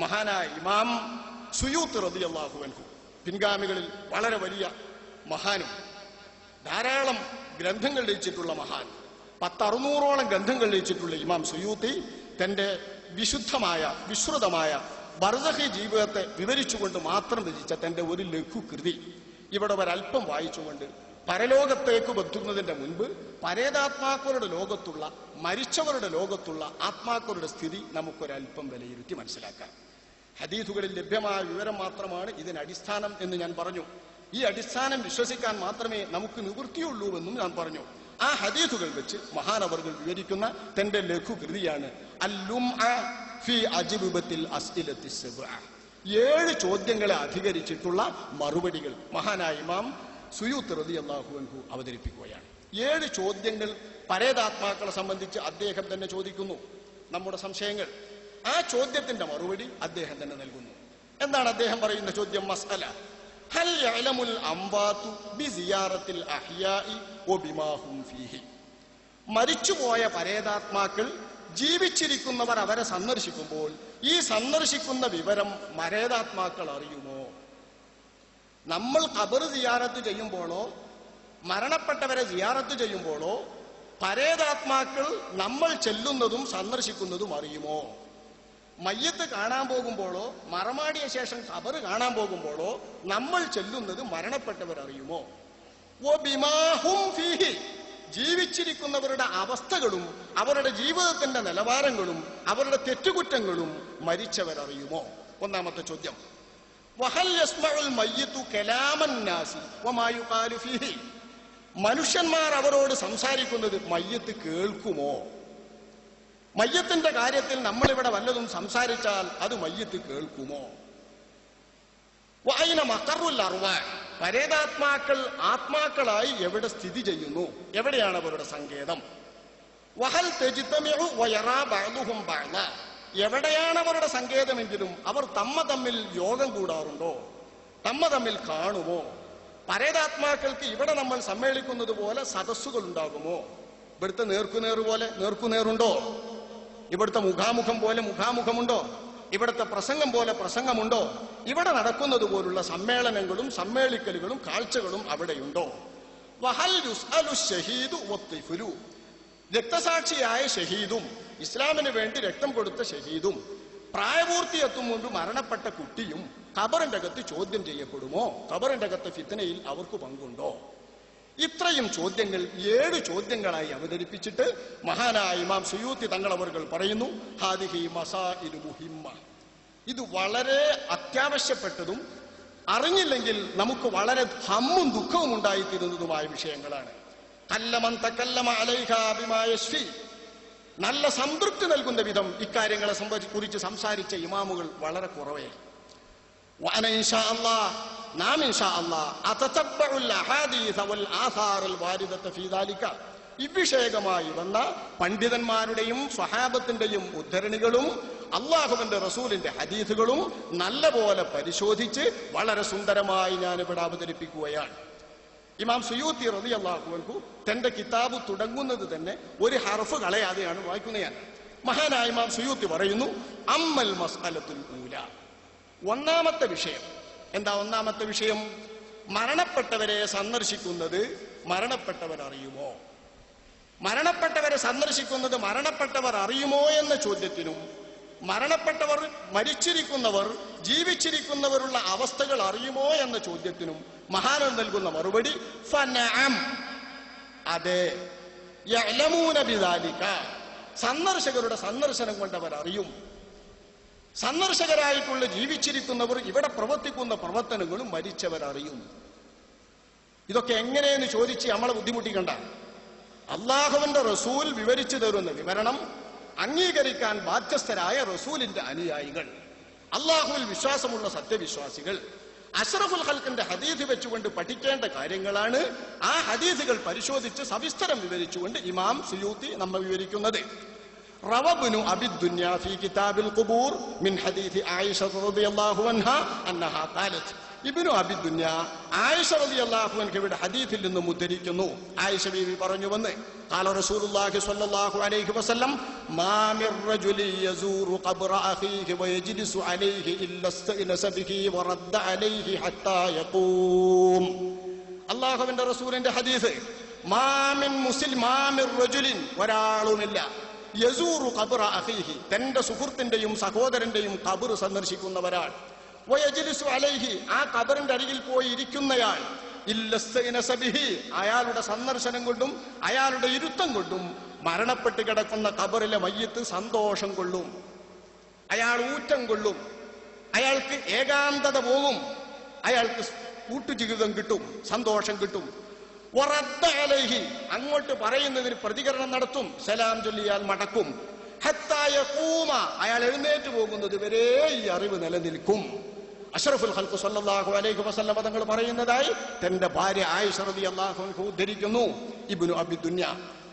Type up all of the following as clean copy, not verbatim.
മഹാനായ ഇമാം സുയൂത്ത് റളിയല്ലാഹു അൻഹു, പിൻഗാമികളിൽ വളരെ വലിയ മഹാനും ധാരാളം ഗ്രന്ഥങ്ങൾ രചിച്ചിട്ടുള്ള മഹാൻ, 600ഓളം ഗ്രന്ഥങ്ങൾ രചിച്ചിട്ടുള്ള ഇമാം സുയൂത്തി തന്റെ വിശ്രുതമായ ബർസഖി ജീവിതത്തെ വിവരിച്ചുകൊണ്ട് മാത്രം രചിച്ച തന്റെ ഒരു ലഘുകൃതി ഇവിടെ ഒരല്പം വായിച്ചുകൊണ്ട് പരലോകത്തേക്ക് എത്തുന്നതിന്റെ മുൻപ് പരേതാത്മാക്കളുടെ ലോകത്തുള്ള, മരിച്ചവരുടെ ലോകത്തുള്ള ആത്മാക്കളുടെ സ്ഥിതി നമുക്കൊരല്പം വിലയിരുത്തി മനസ്സിലാക്കാം. ഹദീസുകളിൽ ലഭ്യമായ വിവരം മാത്രമാണ് ഇതിന് അടിസ്ഥാനം എന്ന് ഞാൻ പറഞ്ഞു. ഈ അടിസ്ഥാനം വിശ്വസിക്കാൻ മാത്രമേ നമുക്ക് നിവൃത്തിയുള്ളൂവെന്നും ഞാൻ പറഞ്ഞു. ആ ഹദീസുകൾ വെച്ച് മഹാനവർകൾ വിവരിക്കുന്ന തന്റെ ലഘുകൃതിയാണ് അൽ-ലുംഅ ഫീ അജ്വിബത്തിൽ അസ്ഇലത്തി സബ്അ. 7 ചോദ്യങ്ങളെ അധികരിച്ചിട്ടുള്ള മറുപടികൾ മഹാനായ ഇമാം സുയൂത്ത് റളിയല്ലാഹു അൻഹു അവതരിപ്പിക്കുകയാണ്. 7 ചോദ്യങ്ങൾ പരേതാത്മാക്കളെ സംബന്ധിച്ച് അദ്ദേഹം തന്നെ ചോദിക്കുന്നു. നമ്മുടെ സംശയങ്ങൾ, ആ ചോദ്യത്തിന്റെ മറുപടി അദ്ദേഹം തന്നെ നൽകുന്നു. എന്താണ് അദ്ദേഹം പറയുന്ന ചോദ്യം? മസ്അല ഹൽ യഅലമുൽ അംവാതു ബിസിയാറത്തിൽ അഹ്യാഇ വബിമാ ഹും ഫീഹി. മരിച്ചുപോയ പരേതാത്മാക്കൾ ജീവിച്ചിരിക്കുന്നവർ അവരെ സന്ദർശിക്കുമ്പോൾ ഈ സന്ദർശിക്കുന്ന വിവരം പരേതാത്മാക്കൾ അറിയുമോ? നമ്മൾ ഖബർ സിയാറത്ത് ചെയ്യുമ്പോഴോ മരണപ്പെട്ടവരെ സിയാറത്ത് ചെയ്യുമ്പോഴോ പരേതാത്മാക്കൾ നമ്മൾ ചെല്ലുന്നതും സന്ദർശിക്കുന്നതും അറിയുമോ? മയ്യത്ത് കാണാൻ പോകുമ്പോഴോ മറമാടിയ ശേഷം ഖബർ കാണാൻ പോകുമ്പോഴോ നമ്മൾ ചെല്ലുന്നത് മരണപ്പെട്ടവർ അറിയുമോ? വബിമാ ഹും ഫീഹി. ജീവിച്ചിരിക്കുന്നവരുടെ അവസ്ഥകളും അവരുടെ ജീവിതത്തിന്റെ നിലവാരങ്ങളും അവരുടെ തെറ്റുകുറ്റങ്ങളും മരിച്ചവരറിയുമോ? ഒന്നാമത്തെ ചോദ്യം. വഹൽ യസ്മഉൽ മയ്യിതു കലാമൻ നാസി വമാ യുഖാലു ഫീഹി. മനുഷ്യന്മാർ അവരോട് സംസാരിക്കുന്നത് മയ്യത്ത് കേൾക്കുമോ? മയ്യത്തിന്റെ കാര്യത്തിൽ നമ്മളിവിടെ വല്ലതും സംസാരിച്ചാൽ അത് മയ്യത്ത് കേൾക്കുമോ? വഅയ്ന മഖറുൽ അർവാഹ്. പരേതാത്മാക്കൾ ആത്മാക്കളായി എവിടെ സ്ഥിതി ചെയ്യുന്നു? എവിടെയാണ് അവരുടെ സങ്കേതം? വഹൽ തജ്തമിഉ വയറാ ബഅദുഹും ബഅദ. എവിടെയാണ് അവരുടെ സങ്കേതമെങ്കിലും അവർ തമ്മിൽ യോഗം കൂടാറുണ്ടോ? തമ്മിൽ കാണുമോ? പരേതാത്മാക്കൾക്ക് ഇവിടെ നമ്മൾ സമ്മേളിക്കുന്നത് പോലെ സദസ്സുകൾ ഉണ്ടാകുമോ? ഇവിടുത്തെ നേർക്കുനേറുണ്ടോ? ഇവിടുത്തെ മുഖാമുഖം പോലെ മുഖാമുഖമുണ്ടോ? ഇവിടുത്തെ പ്രസംഗം പോലെ പ്രസംഗമുണ്ടോ? ഇവിടെ നടക്കുന്നത് പോലുള്ള സമ്മേളനങ്ങളും സമ്മേളിക്കലുകളും കാഴ്ചകളും അവിടെയുണ്ടോ? വഹൽ യുസ്അലു ശഹീദു വത്തിഫ്ലു. രക്തസാക്ഷിയായ ഷഹീദും ഇസ്ലാമിന് വേണ്ടി രക്തം കൊടുത്ത ഷഹീദും പ്രായപൂർത്തിയെത്തും മുൻപ് മരണപ്പെട്ട കുട്ടിയും ഖബറിന്റെ അകത്ത് ചോദ്യം ചെയ്യപ്പെടുമോ? ഖബറിന്റെ അകത്ത് ഫിത്നയിൽ അവർക്ക് പങ്കുണ്ടോ? ഇത്രയും ചോദ്യങ്ങൾ 7 ചോദ്യങ്ങളായി അവതരിപ്പിച്ചിട്ട് മഹാനായ ഇമാം സുയൂത്തി തങ്ങളവர்கள் പറയുന്നു, ഹാദിഹി മസാഇലു മുഹിമ്മ. ഇത് വളരെ അത്യാവശ്യപ്പെട്ടതും അറിഞ്ഞില്ലെങ്കിൽ നമുക്ക് വളരെ ഹമ്മും ദുഃഖവും ഉണ്ടായിത്തീരുന്നതുമായ വിഷയങ്ങളാണ്. കല്ലമൻ തകല്ലമ അലൈഹാ ബിമാ യശ്ഫി. നല്ല സംതൃപ്തി നൽകുന്ന വിധം ഇക്കാര്യങ്ങളെ കുറിച്ച് സംസാരിച്ച ഇമാമുകൾ വളരെ കുറവേ. വഅന ഇൻഷാ അല്ലാഹ്, നാം ഇൻഷാ അല്ലാഹ് അതതബ്ബഉൽ അഹാദീസ വൽ ആസാറൽ വാരിദത ഫീ ദാലിക. ഇവിഷയകമായി വന്ന പണ്ഡിതന്മാരുടെയും സ്വഹാബത്തിന്റെയും ഉദ്ധരണികളും അല്ലാഹുവിന്റെ റസൂലിന്റെ ഹദീസുകളും നല്ലപോലെ പരിശോധിച്ച് വളരെ സുന്ദരമായി ഞാനിവിടെ അവതരിപ്പിക്കുകയാണ്. ഇമാം സുയൂത്തി റളിയല്ലാഹു അൻഹു തന്റെ കിതാബ് തുടങ്ങുന്നത് തന്നെ ഒരു ഹർഫ് കളയാതെയാണ് വായിക്കുന്നത്. ഞാൻ മഹാനായ ഇമാം സുയൂത്തി പറയുന്നു, അമ്മൽ മസ്അലത്തുൽ ഊല. ഒന്നാമത്തെ വിഷയം എന്താ? ഒന്നാമത്തെ വിഷയം മരണപ്പെട്ടവരെ സന്ദർശിക്കുന്നത് മരണപ്പെട്ടവർ അറിയുമോ? മരണപ്പെട്ടവരെ സന്ദർശിക്കുന്നത് മരണപ്പെട്ടവർ അറിയുമോ എന്ന ചോദ്യത്തിനും മരണപ്പെട്ടവർ മരിച്ചിരിക്കുന്നവർ ജീവിച്ചിരിക്കുന്നവരുള്ള അവസ്ഥകൾ അറിയുമോ എന്ന ചോദ്യത്തിനും മഹാനൻ നൽകുന്ന മറുപടി ഫനഅം, അതെ. യഅലമൂന ബിദാലിക. സന്ദർശകരുടെ സന്ദർശനം കൊണ്ടവർ അറിയും. സന്ദർശകരായിട്ടുള്ള ജീവിച്ചിരിക്കുന്നവർ ഇവിടെ പ്രവർത്തിക്കുന്ന പ്രവർത്തനങ്ങളും മരിച്ചവരറിയും. ഇതൊക്കെ എങ്ങനെയെന്ന് ചോദിച്ച് നമ്മളെ ബുദ്ധിമുട്ടിക്കണ്ട. അള്ളാഹുവിന്റെ റസൂൽ വിവരിച്ചു തരുന്ന വിവരണം അംഗീകരിക്കാൻ ബാധ്യസ്ഥരായ റസൂലിന്റെ അനുയായികൾ, അള്ളാഹുവിൽ വിശ്വാസമുള്ള സത്യവിശ്വാസികൾ, അഷ്റഫുൽ ഖൽഖിന്റെ ഹദീസ് വെച്ചുകൊണ്ട് പഠിക്കേണ്ട കാര്യങ്ങളാണ്. ആ ഹദീസുകൾ പരിശോധിച്ച് സവിസ്തരം വിവരിച്ചുകൊണ്ട് ഇമാം സുയൂത്തി നമ്മെ വിവരിക്കുന്നത്. റവബ്നു അബിദ്ദുന്യ ഫീ കിതാബിൽ ഖുബൂർ മിൻ ഹദീസ് ആയിഷ റളിയല്ലാഹു അൻഹാ അന്നഹാ ഖാലത്ത്. ഇബ്നു അബി ദുനിയ ആയിഷ റളിയല്ലാഹു അൻഹയുടെ ഹദീസിൽ നിന്നും ഉദ്ധരിക്കുന്നു. ആയിഷ ബീവി പറഞ്ഞുവെന്ന് ഖാല റസൂലുള്ളാഹി സ്വല്ലല്ലാഹു അലൈഹി വസല്ലം മാ മിർ റജുലി യസൂറു ഖബ്റ അഖീഹി വയജ്ലിസു അലൈഹി ഇല്ല ഇസ്തഅനസ ബിഹി വറദ്ദ അലൈഹി ഹത്താ യഖൂം. അല്ലാഹുവിന്റെ റസൂലിന്റെ ഹദീസ്, മാ മിർ റജുലിൻ, ഒരാളുമില്ല, യസൂറു ഖബ്റ അഖീഹി, തന്റെ സുഹൃത്തിന്റെയും സഹോദരന്റെയും ഖബർ സന്ദർശിക്കുന്നവരാൾ, വയജ്ലിസു അലൈഹി, ആ ഖബറിന്റെ അരികിൽ പോയി ഇരിക്കുന്നയാൾ, ഇല്ലസ്തഅനസ ബിഹി, അയാളുടെ സന്ദർശനം കൊണ്ടും അയാളുടെ ഇരുത്തം കൊണ്ടും മരണപ്പെട്ട് കിടക്കുന്ന ഖബറിലെ മയ്യത്ത് സന്തോഷം കൊള്ളും, അയാൾ ഊറ്റം കൊള്ളും, അയാൾക്ക് ഏകാന്തത പോകും, അയാൾക്ക് കൂട്ടുജീവിതം കിട്ടും, സന്തോഷം കിട്ടും. വറദ്ദ അലൈഹി, അങ്ങോട്ട് പറയുന്നതിന് പ്രതികരണം നടത്തും, സലാം ചൊല്ലിയാൽ മടക്കും. ഹത്താ യഖൂമ, അയാൾ എഴുന്നേറ്റ് പോകുന്നത് വരെ ഈ അറിവ് നിലനിൽക്കും. അഷ്റഫുൽ ഖൽഖ് സ്വല്ലല്ലാഹു അലൈഹി വസല്ലം തങ്ങൾ പറയുന്നതായി തന്റെ ഭാര്യ ആയിഷ റളിയല്ലാഹു അൻഹ ഉദ്ധരിക്കുന്നു. ഇബ്നു അബി ദുനിയ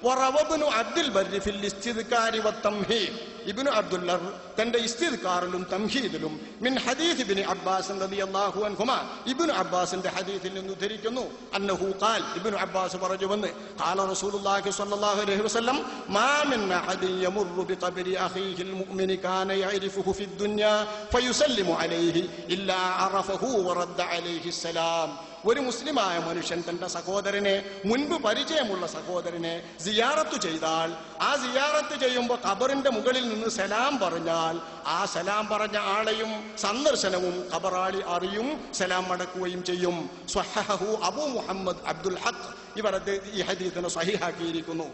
വറവബ്നു അബ്ദുൽ ബർരി ഫിൽ ഇസ്തിദ്കാരി വത്തംഹീദ്, ഇബ്നു അബ്ദുൽ ബർ തന്റെ ഇസ്തിദ്കാറിലും തംഹീദിലും മിൻ ഹദീസ് ഇബ്നു അബ്ബാസ് റളിയല്ലാഹു അൻഹുമാ, ഇബ്നു അബ്ബാസിന്റെ ഹദീസിൽ നിന്ന് ഉദ്ധരിക്കുന്നു, അന്നഹു ഖാൽ, ഇബ്നു അബ്ബാസ് പറഞ്ഞുവെന്ന്, ഖാല റസൂലുള്ളാഹി സ്വല്ലല്ലാഹു അലൈഹി വസല്ലം മാ മിൻ അഹദിൻ യമുറു ബിഖബ്രി അഖീഹിൽ മുഅ്മിനി കാന യഅരിഫുഹു ഫിദ് ദുനിയ ഫയുസല്ലിമു അലൈഹി ഇല്ലാ അറഫഹു വറദ്ദ അലൈഹി സലാം. ഒരു മുസ്ലിമായ മനുഷ്യൻ തന്റെ സഹോദരനെ, മുൻപ് പരിചയമുള്ള സഹോദരനെ സിയാറത്ത് ചെയ്താൽ, ആ സിയാറത്ത് ചെയ്യുമ്പോൾ ഖബറിന്റെ മുകളിൽ നിന്ന് സലാം പറഞ്ഞാൽ, ആ സലാം പറഞ്ഞ ആളെയും സന്ദർശനവും ഖബറാളി അറിയും, സലാം മടക്കുകയും ചെയ്യും. സ്വഹഹഹു അബൂ മുഹമ്മദ് അബ്ദുൽ ഹഖ്, ഇവർ ഈ ഹദീസിനെ സ്വഹീഹാക്കിയിരിക്കുന്നു.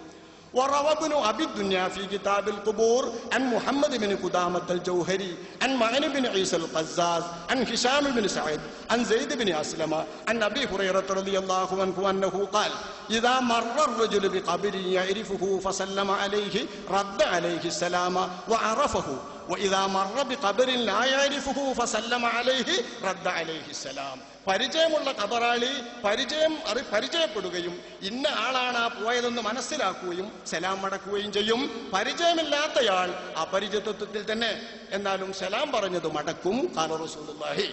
وروى ابن أبي الدنيا في كتاب القبور عن محمد بن قدامة الجوهري عن معن بن عيسى القزاز عن هشام بن سعيد عن زيد بن أسلم عن أبي هريرة رضي الله عنه أنه قال إذا مر الرجل بقبر يعرفه فسلم عليه رد عليه السلام وعرفه وإذا مر بقبر لا يعرفه فسلم عليه رد عليه السلام. പരിചയമുള്ള ഖബറാളി പരിചയപ്പെടുകയും ഇന്ന ആളാണ് ആ പോയതെന്ന് മനസ്സിലാക്കുകയും സലാം മടക്കുകയും ചെയ്യും. പരിചയമില്ലാത്തയാൾ അപരിചിതത്വത്തിൽ തന്നെ എന്നാലും സലാം പറഞ്ഞത് മടക്കും. ഖാല റസൂലുള്ളാഹി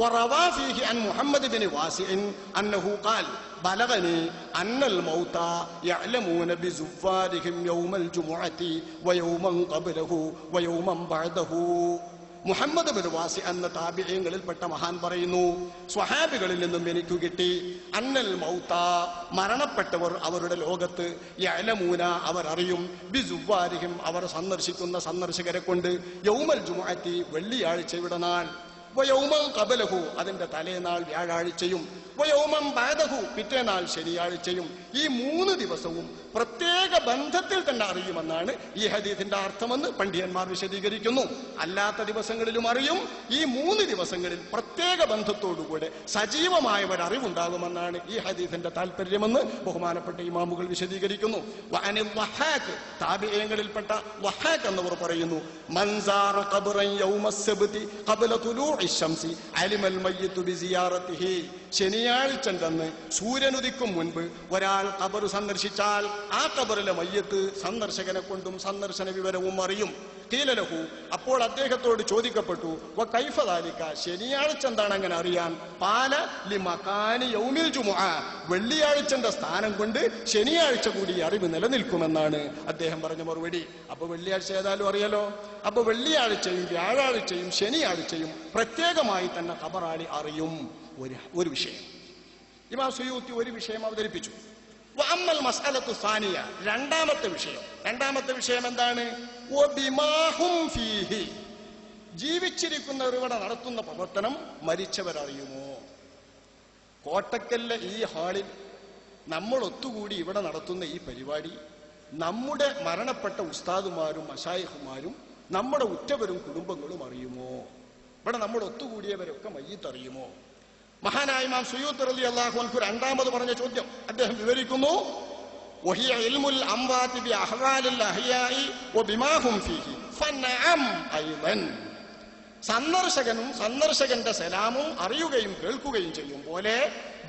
വറവാ ഫീഹി അൻ മുഹമ്മദ് ബിൻ വാസിഇൻ അന്നഹു ഖാൽ ബലഗനി അന്നൽ മൗത യഅലമൂന ബിസുവാരിഹിം യൗമൽ ജുമുഅതി വയൗമൻ ഖബ്ലഹു വയൗമൻ ബഅദഹു. മുഹമ്മദ് ബിൻ വാസി എന്ന താബിഈങ്ങളിൽപ്പെട്ട മഹാൻ പറയുന്നു, സ്വഹാബികളിൽ നിന്നും എനിക്ക് കിട്ടി, അന്നൽ മൗത, മരണപ്പെട്ടവർ അവരുടെ ലോകത്ത്, യഅലമൂന, അവർ അറിയും, ബിസുവാരിഹിം, അവർ സന്ദർശിക്കുന്ന സന്ദർശകരെ കൊണ്ട്, യൗമൽ ജുമുഅത്തി, വെള്ളിയാഴ്ചയുടെ നാൾ, വയൗമൻ ഖബലഹു, അതിന്റെ തലേനാൾ വ്യാഴാഴ്ചയും, വയൗമൻ ബഅദഹു, പിറ്റേനാൾ ശനിയാഴ്ചയും. ഈ 3 ദിവസവും പ്രത്യേക ബന്ധത്തിൽ തന്നെ അറിയുമെന്നാണ് ഈ ഹദീസിന്റെ അർത്ഥമെന്ന് പണ്ഡിതന്മാർ വിശദീകരിക്കുന്നു. അല്ലാത്ത ദിവസങ്ങളിലും അറിയും. ഈ 3 ദിവസങ്ങളിൽ പ്രത്യേക ബന്ധത്തോടുകൂടെ സജീവമായ ഒരു അറിവുണ്ടാകുമെന്നാണ് ഈ ഹദീസിന്റെ താല്പര്യമെന്ന് ബഹുമാനപ്പെട്ട ഇമാമുകൾ വിശദീകരിക്കുന്നു. വഅനിൽ വഹാഖ്, താബിഈങ്ങളിൽപ്പെട്ട വഹാഖ് എന്നവർ പറയുന്നു, മൻസാറ ഖബ്റൻ യൗമസ് സബ്തി ഖബ്ല തുലൂഇ ശംസി അലിമൽ മയ്യിതു ബിസിയാറതിഹി. ശനിയാഴ്ചണ്ടെന്ന് സൂര്യനുദിക്കും മുൻപ് ഒരാൾ ഖബർ സന്ദർശിച്ചാൽ ആ ഖബറിലെ മയ്യത്ത് സന്ദർശകനെ കൊണ്ടും സന്ദർശന വിവരവും അറിയും. ഖീലലഹു, അപ്പോൾ അദ്ദേഹത്തോട് ചോദിക്കപ്പെട്ടു, വ കൈഫ ദാലിക, ശനിയാഴ്ച എന്താണ് അങ്ങനെ അറിയാൻ? ഖാല ലിമകാനി യൗമിൽ ജുമുഅ, വെള്ളിയാഴ്ചന്റെ സ്ഥാനം കൊണ്ട് ശനിയാഴ്ച കൂടി അറിവ് നിലനിൽക്കുമെന്നാണ് അദ്ദേഹം പറഞ്ഞ മറുപടി. അപ്പൊ വെള്ളിയാഴ്ച ഏതായാലും അറിയാലോ. അപ്പൊ വെള്ളിയാഴ്ചയും വ്യാഴാഴ്ചയും ശനിയാഴ്ചയും പ്രത്യേകമായി തന്നെ ഖബറാളി അറിയും. ഒരു വിഷയം ഇമാം സുയൂത്തി ഒരു വിഷയം അവതരിപ്പിച്ചു. വഅമ്മൽ മസ്അലത്തു സാനിയ, രണ്ടാമത്തെ വിഷയം എന്താണ്? വബിമാഹും ഫീഹി, ജീവിച്ചിരിക്കുന്നവർ ഇവിടെ നടത്തുന്ന പ്രവർത്തനം മരിച്ചവരറിയുമോ? കോട്ടക്കലിലെ ഈ ഹാളിൽ നമ്മൾ ഒത്തുകൂടി ഇവിടെ നടത്തുന്ന ഈ പരിപാടി നമ്മുടെ മരണപ്പെട്ട ഉസ്താദുമാരും മശായിഖുമാരും നമ്മുടെ ഉറ്റവരും കുടുംബങ്ങളും അറിയുമോ? ഇവിടെ നമ്മൾ ഒത്തുകൂടിയവരൊക്കെ മയ്യിത്തറിയുമോ? മഹാനായ ഇമാം സുയൂത്തി റളിയല്ലാഹു അൻഹു രണ്ടാമത് പറഞ്ഞ ചോദ്യം അദ്ദേഹം വിവരിക്കുന്നു. വഹിയ ഇൽമുൽ അംവാതി ബി അഹ്വാലിൽ അഹ്യാഇ വബിമാ ഹും ഫീഹി ഫനഅം അയ്ളൻ. സന്ദർശകനും സന്ദർശകന്റെ സലാമും അറിയുകയും കേൾക്കുകയും ചെയ്യും പോലെ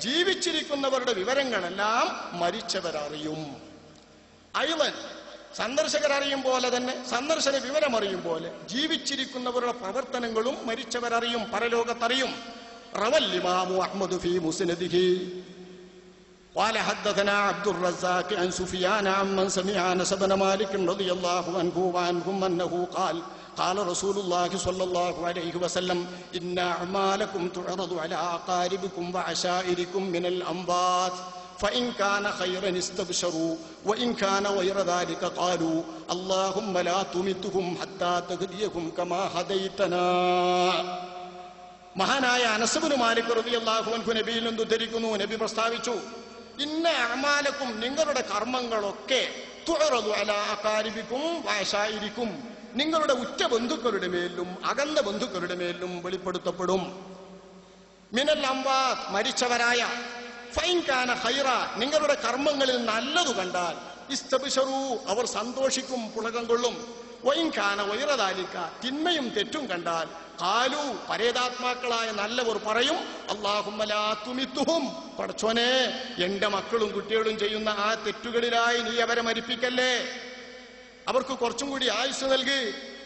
ജീവിച്ചിരിക്കുന്നവരുടെ വിവരങ്ങളെല്ലാം മരിച്ചവരറിയും. അയ്ളൻ, സന്ദർശകരറിയും പോലെ തന്നെ സന്ദർശന വിവരം അറിയും പോലെ ജീവിച്ചിരിക്കുന്നവരുടെ പ്രവർത്തനങ്ങളും മരിച്ചവരറിയും, പരലോകത്തറിയും. റവൽ ഇമാമു അഹ്മദ് ഫീ മുസ്നദിഹി قال حدثنا عبد الرزاق عن سفيان عمن سمع أنس بن مالك رضي الله عنه وعنهم أنه قال قال رسول الله صلى الله عليه وسلم إن أعمالكم تعرض على أقاربكم وعشائركم من الأنبات فإن كان خيرا استبشروا وإن كان غير ذلك قالوا اللهم لا تمتهم حتى تهديهم كما هديتنا. മഹാനായ അനസ് ഇബ്നു മാലിക് റളിയല്ലാഹു അൻഹു നബിയിൽ നിന്ന് ഉദ്ധരിക്കുന്നു, നബി പ്രസ്താവിച്ചു, ഇന്ന അഅമാലക്കും, നിങ്ങളുടെ കർമ്മങ്ങളൊക്കെ, തുഅറദു അലാ അഖാരിബിക്കും വഅശായിരിക്കും, നിങ്ങളുടെ ഉറ്റ ബന്ധുക്കളുടെ മേലും അകന്ന ബന്ധുക്കളുടെ മേലും വെളിപ്പെടുത്തപ്പെടും. മിനൽ അംവാത്, മരിച്ചവരായ. ഫൈൻ കാന ഖൈറ, നിങ്ങളുടെ കർമ്മങ്ങളിൽ നല്ലതു കണ്ടാൽ, ഇസ്തബ്ശറൂ, അവർ സന്തോഷിക്കും, പുളകം കൊള്ളും. വൈൻ കാന ഗൈറ ദാലിക, തിന്മയും തെറ്റും കണ്ടാൽ, ഖാലു, പരേതാത്മാക്കളായ നല്ലവർ പറയും, അല്ലാഹുമ്മ ലാ തുമിത്തുഹും, പടച്ചോനെ എന്റെ മക്കളും കുട്ടികളും ചെയ്യുന്ന ആ തെറ്റുകളിലായി നീ അവരെ മരിപ്പിക്കല്ലേ, അവർക്ക് കുറച്ചും കൂടി ആയുസ് നൽകി.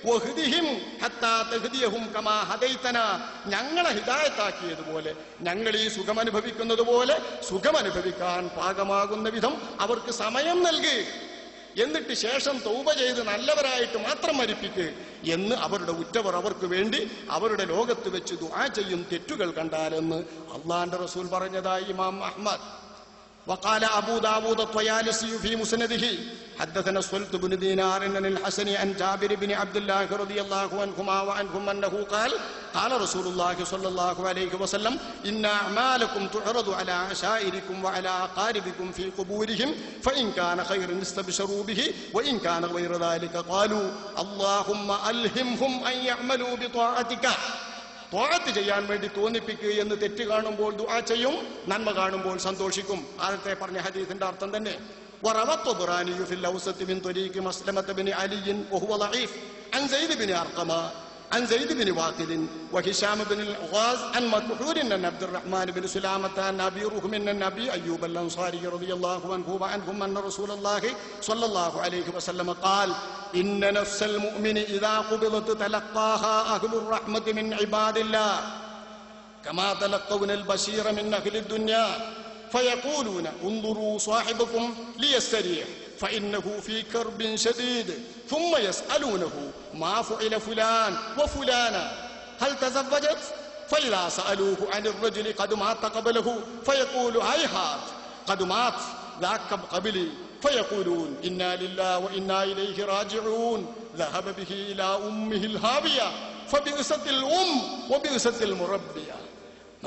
വഹ്ദിഹിം ഹത്താ തഹ്ദിയഹും കമാ ഹദൈതനാ, ഞങ്ങളെ ഹിദായത്താക്കിയതുപോലെ, ഞങ്ങൾ ഈ സുഖമനുഭവിക്കുന്നത് പോലെ സുഖമനുഭവിക്കാൻ പാകമാകുന്ന വിധം അവർക്ക് സമയം നൽകി. എന്നിട്ട് ശേഷം തൗബ ചെയ്ത് നല്ലവരായിട്ട് മാത്രം മരിപ്പിക്ക് എന്ന് അവരുടെ ഉറ്റവർ അവർക്ക് വേണ്ടി അവരുടെ ലോകത്ത് വെച്ച് ദുആ ചെയ്യും, തെറ്റുകൾ കണ്ടാലെന്ന് അള്ളാന്റെ റസൂൽ പറഞ്ഞതായി ഇമാം അഹ്മദ്. وقال أبو داود الطيالسي في مسنده حدثنا السلط بن دينار عن الحسن عن جابر بن عبد الله رضي الله عنهما وعنهم أنه قال قال رسول الله صلى الله عليه وسلم إن أعمالكم تعرض على عشائركم وعلى أقاربكم في قبورهم فإن كان خيرا استبشروا به وإن كان غير ذلك قالوا اللهم ألهمهم أن يعملوا بطاعتك. ത്വാഅത്ത് ചെയ്യാൻ വേണ്ടി തോന്നിപ്പിക്കുക എന്ന് തെറ്റ് കാണുമ്പോൾ ദുആ ചെയ്യും, നന്മ കാണുമ്പോൾ സന്തോഷിക്കും. ആദ്യത്തെ പറഞ്ഞ ഹദീസിന്റെ അർത്ഥം തന്നെ. وروى الطبراني في الأوسط من طريق مسلمة بن علي وهو ضعيف عن زيد بن أرقم عن زيد بن واقد وهشام بن الغاز عن مكحول عن عبد الرحمن بن سلامة عن أبي رهم عن النبي أيوب الأنصاري رضي الله عنه وعنهم أن رسول الله صلى الله عليه وسلم قال إن نفس المؤمن إذا قبضت تلقاها أهل الرحمة من عباد الله كما تلقون البشير من أهل الدنيا فيقولون انظروا صاحبكم ليستريح فإنه في كرب شديد ثم يسألونه ما فعل فلان وفلانا هل تزوجت فإذا سألوه عن الرجل قد مات قبله فيقول هيهات قد مات ذاك قبلي فيقولون إنا لله وإنا إليه راجعون ذهب به إلى أمه الهاوية فبئست الأم وبئست المربية.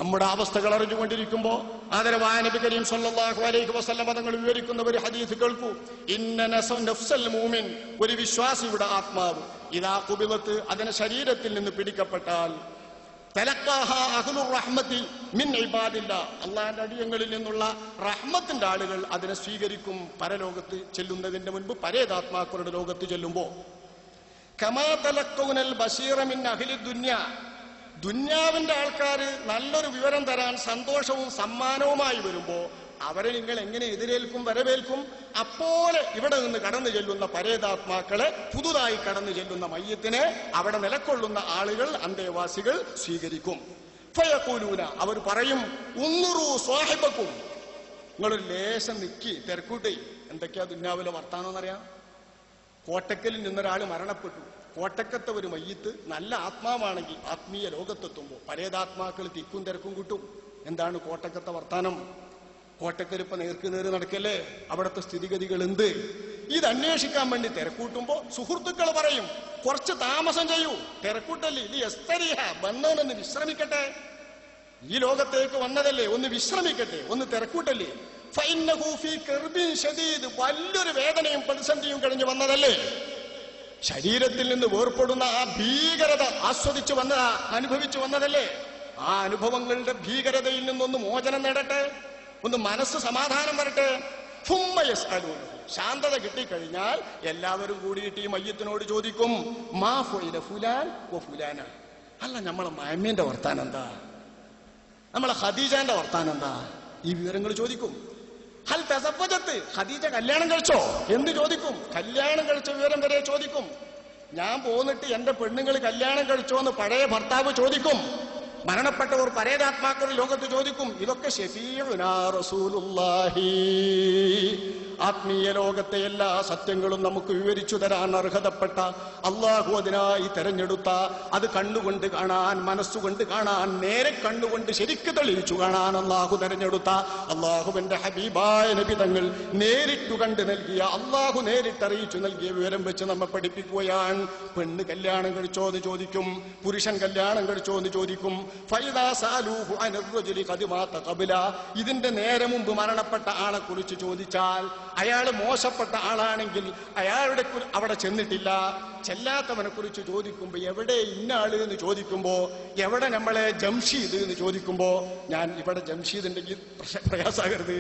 നമ്മുടെ അവസ്ഥകൾ അറിഞ്ഞുകൊണ്ടിരിക്കുമ്പോൾ ആദരവായ നബി കരീം സല്ലല്ലാഹു അലൈഹി വസല്ലം തങ്ങൾ വിവരിക്കുന്ന ഒരു ഹദീസ് കേൾക്കൂ. ഇന്ന നഫ്സൽ മുഅ്മിൻ, ഒരു വിശ്വാസിയുടെ ആത്മാവ്, ഇദാ ഖുബിലത്ത്, അതിനെ ശരീരത്തിൽ നിന്ന് പിടിക്കപ്പെട്ടാൽ, തലഖാഹാ അഹ്ലുർ റഹ്മത്തി മിൻ ഇബാദില്ലാഹ്, അല്ലാഹുവിന്റെ അടിയങ്ങളിൽ നിന്നുള്ള റഹ്മത്തിന്റെ ആളുകൾ അതിനെ സ്വീകരിക്കും. പരലോകത്ത് ചെല്ലുന്നതിന്റെ മുൻപ് പരേതാത്മാക്കളുടെ ലോകത്ത് ചെല്ലുമ്പോൾ, കമാ തലഖൗനൽ ബശീറ മിൻ അഹ്ലി ദുനിയ, ദുന്യാവിന്റെ ആൾക്കാർ നല്ലൊരു വിവരം തരാൻ സന്തോഷവും സമ്മാനവുമായി വരുമ്പോ അവരെ നിങ്ങൾ എങ്ങനെ എതിരേൽക്കും, വരവേൽക്കും? അപ്പോലെ ഇവിടെ നിന്ന് കടന്നു ചെല്ലുന്ന പരേതാത്മാക്കളെ, പുതുതായി കടന്നു ചെല്ലുന്ന മയ്യത്തിനെ അവിടെ നിലക്കൊള്ളുന്ന ആളുകൾ, അന്തേവാസികൾ സ്വീകരിക്കും. ഫയഖൂലൂന, അവർ പറയും, ഉന്നുറു സ്വാഹിബക്കും, നിങ്ങളൊരു ലേശം നിക്കി തിരക്കൂട്ടേ. എന്തൊക്കെയാ ദുന്യാവിലെ വർത്താനമെന്നറിയാം? കോട്ടക്കലിൽ നിന്നൊരാൾ മരണപ്പെട്ടു. കോട്ടക്കത്തെ ഒരു മയ്യത്ത് നല്ല ആത്മാവാണെങ്കിൽ ആത്മീയ ലോകത്തെത്തുമ്പോൾ പരേതാത്മാക്കൾ തിക്കും തിരക്കും കിട്ടും. എന്താണ് കോട്ടക്കത്തെ വർത്താനം? കോട്ടക്കൽ ഇപ്പൊ നേർക്ക് നേര് നടക്കല്ലേ, അവിടുത്തെ സ്ഥിതിഗതികൾ എന്ത്? ഇത് അന്വേഷിക്കാൻ വേണ്ടി തിരക്കൂട്ടുമ്പോ സുഹൃത്തുക്കൾ പറയും, കുറച്ച് താമസം ചെയ്യൂ, തിരക്കൂട്ടല്ലേ, ഇത് എസ്തരിഹ, വന്നവനൊന്ന് വിശ്രമിക്കട്ടെ, ഈ ലോകത്തേക്ക് വന്നതല്ലേ, ഒന്ന് വിശ്രമിക്കട്ടെ, ഒന്ന് തിരക്കൂട്ടല്ലേ. ഫഇന്നഹു ഫീ കർബിൻ ശദീദ്, വലിയൊരു വേദനയും പ്രതിസന്ധിയും കഴിഞ്ഞ് വന്നതല്ലേ, ശരീരത്തിൽ നിന്ന് വേർപ്പെടുന്ന ആ ഭീകരത ആസ്വദിച്ചു വന്നതാ, അനുഭവിച്ചു വന്നതല്ലേ. ആ അനുഭവങ്ങളുടെ ഭീകരതയിൽ നിന്നൊന്ന് മോചനം നേടട്ടെ, ഒന്ന് മനസ്സ് സമാധാനം വരട്ടെ. ശാന്തത കിട്ടിക്കഴിഞ്ഞാൽ എല്ലാവരും കൂടിയിട്ട് ഈ മയ്യത്തിനോട് ചോദിക്കും, മാ ഫുഇല ഫുലാൻ വ ഫുലാന, അല്ല നമ്മളെ മഅ്മീന്റെ വർത്താനം എന്താ, നമ്മളെ ഖദീജന്റെ വർത്താനം എന്താ? ഈ വിവരങ്ങൾ ചോദിക്കും. ഹൽ തസവ്വജത്ത്, ഖദീജ കല്യാണം കഴിച്ചോ എന്ന് ചോദിക്കും. കല്യാണം കഴിച്ച വിവരം വരെ ചോദിക്കും. ഞാൻ പോന്നിട്ട് എന്റെ പെണ്ണുങ്ങൾ കല്യാണം കഴിച്ചോ എന്ന് പഴയ ഭർത്താവ് ചോദിക്കും. മരണപ്പെട്ടവർ പരേതാത്മാക്കളുടെ ലോകത്ത് ചോദിക്കും, ഇതൊക്കെ ശഫീഉനാ റസൂലുള്ളാഹി, ആത്മീയ ലോകത്തെ എല്ലാ സത്യങ്ങളും നമുക്ക് വിവരിച്ചു തരാൻ അർഹതപ്പെട്ട അള്ളാഹു അതിനായി തെരഞ്ഞെടുത്ത, അത് കണ്ണുകൊണ്ട് കാണാൻ, മനസ്സുകൊണ്ട് കാണാൻ, നേരെ കണ്ണുകൊണ്ട് ശരിക്ക് തെളിയിച്ചു കാണാൻ അള്ളാഹു തെരഞ്ഞെടുത്ത അള്ളാഹുവിന്റെ ഹബീബായ നബി തങ്ങൾ നേരിട്ടു കണ്ട് നൽകിയ, അള്ളാഹു നേരിട്ടറിയിച്ചു നൽകിയ വിവരം വെച്ച് നമ്മെ പഠിപ്പിക്കുകയാണ്. പെണ്ണ് കല്യാണം കഴിച്ചോ എന്ന് ചോദിക്കും, പുരുഷൻ കല്യാണം കഴിച്ചോ എന്ന് ചോദിക്കും. ഫൈദാ സാലൂഹു അനിർ റജുലി ഖദ് മാത ഖബല, ഇതിന്റെ നേരെ മുമ്പ് മരണപ്പെട്ട ആളെ കുറിച്ച് ചോദിച്ചാൽ, അയാൾ മോശപ്പെട്ട ആളാണെങ്കിൽ അയാളുടെ അവിടെ ചെന്നിട്ടില്ല, ചെല്ലാത്തവനെ കുറിച്ച് ചോദിക്കുമ്പോ എവിടെ ഇന്നാള് എന്ന് ചോദിക്കുമ്പോ, എവിടെ നമ്മളെ ജംഷീദ് എന്ന് ചോദിക്കുമ്പോ, ഞാൻ ഇവിടെ ജംഷീദ് ഉണ്ടെങ്കിൽ പ്രയാസാകരുത്,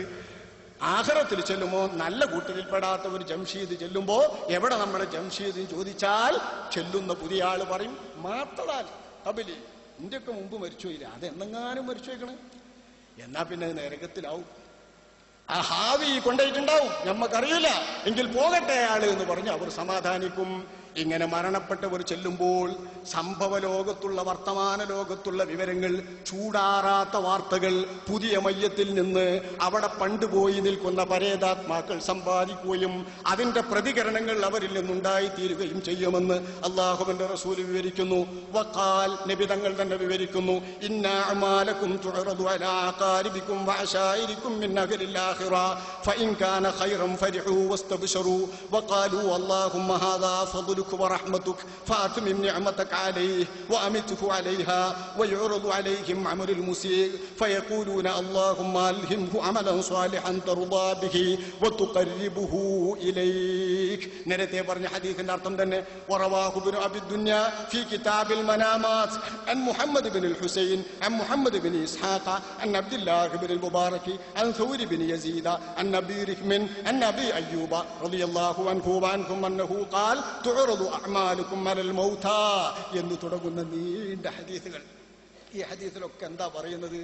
ആഖിറത്തിൽ ചെല്ലുമ്പോ നല്ല കൂട്ടരിൽപ്പെടാത്ത ഒരു ജംഷീദ് ചെല്ലുമ്പോ എവിടെ നമ്മളെ ജംഷീദ് ചോദിച്ചാൽ ചെല്ലുന്ന പുതിയ ആള് പറയും മാത്തടാൽ കബലി, ഇന്ത്യക്ക് മുമ്പ് മരിച്ചുപോയില്ല, അതെന്നെങ്ങാനും മരിച്ചു വയ്ക്കണേ, എന്നാ പിന്നെ നരകത്തിലാവും, ആ ഹാവി കൊണ്ടുപോയിട്ടുണ്ടാവും, നമ്മക്കറിയില്ല, എങ്കിൽ പോകട്ടെ ആള് എന്ന് പറഞ്ഞ് അവർ സമാധാനിക്കും. ഇങ്ങനെ മരണപ്പെട്ടവർ ചെല്ലുമ്പോൾ സംഭവ ലോകത്തുള്ള, വർത്തമാന ലോകത്തുള്ള വിവരങ്ങൾ, ചൂടാറാത്ത വാർത്തകൾ പുതിയ മയ്യത്തിൽ നിന്ന് അവിടെ പണ്ടുപോയി നിൽക്കുന്ന പരേതാത്മാക്കൾ സമ്പാദിക്കുകയും അതിന്റെ പ്രതികരണങ്ങൾ അവരിൽ നിന്നുണ്ടായിത്തീരുകയും ചെയ്യുമെന്ന് അള്ളാഹുവിന്റെ റസൂൽ വിവരിക്കുന്നു. വഖാൽ, നബി തങ്ങൾ തന്നെ വിവരിക്കുന്നു, ഇന്നാ അഅമാലകും തുഅറദു അലാ ഖാരിബികും വഅശായിരികും മിൻ അഹ്ലിൽ ആഖിറ ഫഇൻ കാന ഖൈറൻ ഫരിഹു വസ്തബ്ശിറു വഖാലു അല്ലാഹുമ്മ ഹാദാ ഫദ്ലുക ورحمتك فأتمم نعمتك عليه وأمته عليها ويعرض عليهم عمل المسيء فيقولون اللهم ألهمه عملا صالحا ترضى به وتقربه إليك. നേരത്തെ പറഞ്ഞ ഹദീസിന്റെ അർത്ഥം തന്നെ ورواه ابن أبي الدنيا في كتاب المنامات عن محمد بن الحسين عن محمد بن إسحاق عن عبد الله بن المبارك عن ثور بن يزيد عن أبي رحم عن أبي أيوب رضي الله عنه وعنهم أنه قال تعرض അഅ്മാലുകും അലൽ മൗതാ എന്ന് തുടങ്ങുന്ന നീണ്ട ഹദീസുകൾ. ഈ ഹദീസിലൊക്കെ എന്താ പറയുന്നത്?